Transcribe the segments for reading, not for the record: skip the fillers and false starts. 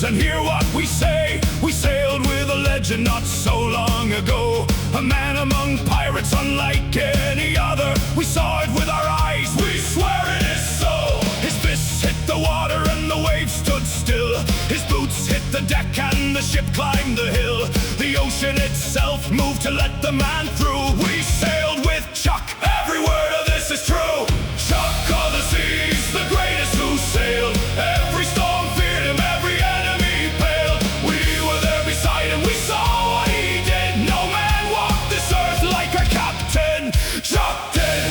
sailors and hear what we say. We sailed with a legend not so long ago, a man among pirates unlike any other. We saw it with our eyes, we swear it is so. His fists hit the water and the waves stood still. His boots hit the deck and the ship climbed the hill. The ocean itself moved to let the man through. We sailed with Chuck, every word of this is true. Chuck of the seas, the greatest who sailed. Every storm feared him, every enemy paled. We were there beside him, we saw what he did. No man walked this earth like our captain, Chuck did.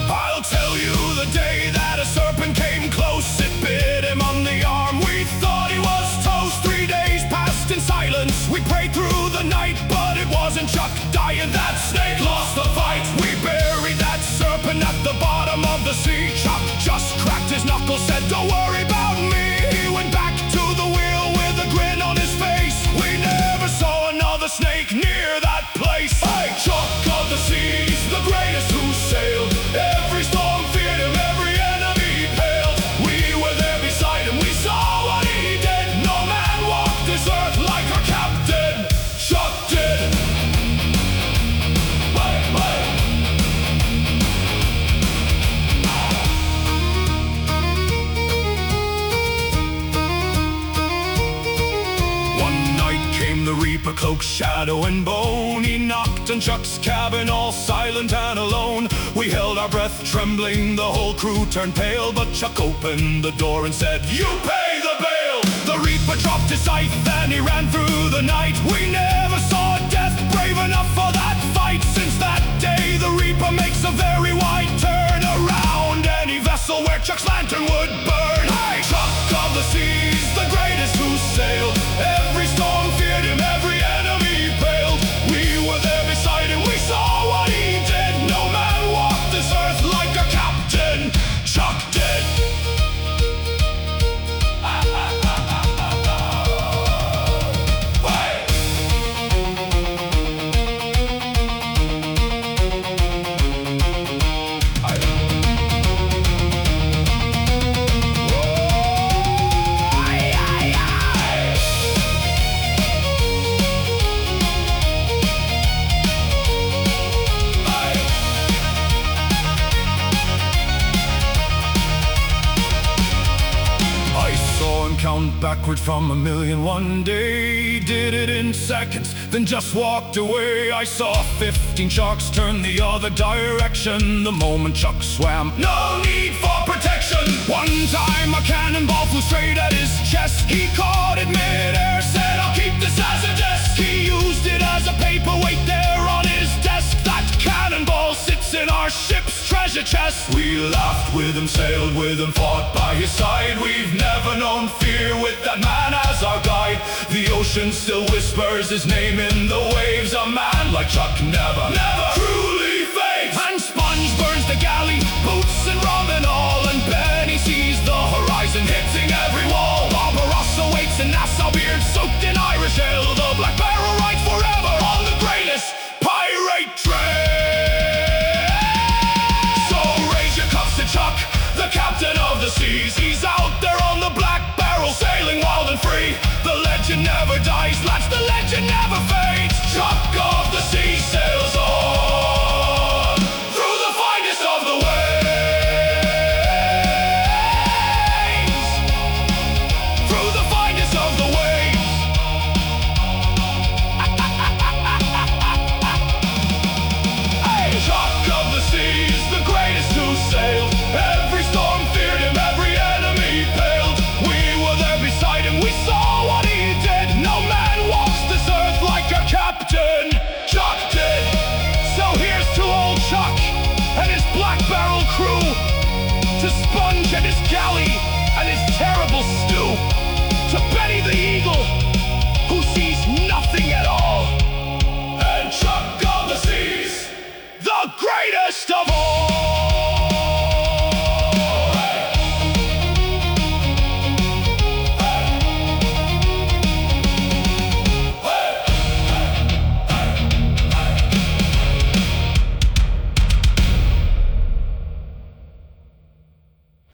I'll tell you the day that a serpent came close. It bit him on the arm, we thought he was toast. 3 days passed in silence, we prayed through the night, but it wasn't Chuck dying, that snake lost the fight. We buried that serpent at the bottom of the sea. Chuck just cracked his knuckles, said don't worry about me. He went back to the wheel with a grin on his face. We never saw another snake near that place. Hey, Chuck of the seas, the greatest who sailed. Every storm feared him, every enemy paled. We were there beside him, we saw what he did. No man walked this earth like our captain, Chuck did. The reaper, cloak, shadow, and bone. He knocked on Chuck's cabin, all silent and alone. We held our breath, trembling, the whole crew turned pale. But Chuck opened the door and said, you pay the bail! The reaper dropped his scythe, then he ran through the night. We never saw death brave enough for that fight. Since that day, the reaper makes a very wide turn around any vessel where Chuck's lantern would burn. Hey, Chuck of the seas, the greatest who sailed. Every storm feared him, every enemy paled. We were there beside him, we saw what he did. No man walked this earth like our captain, Chuck did. Count backward from 1,000,001 day. Did it in seconds, then just walked away. I saw 15 sharks turn the other direction the moment Chuck swam. No need for protection. One time a cannonball flew straight at his chest. He caught it mid-air, said I'll keep this as a desk. He used it as a paperweight there on his desk. That cannonball sits in our ship's treasure chest. We laughed with him, sailed with him, fought by his side. We've never known fear with that man as our guide. The ocean still whispers his name in the waves. A man like Chuck never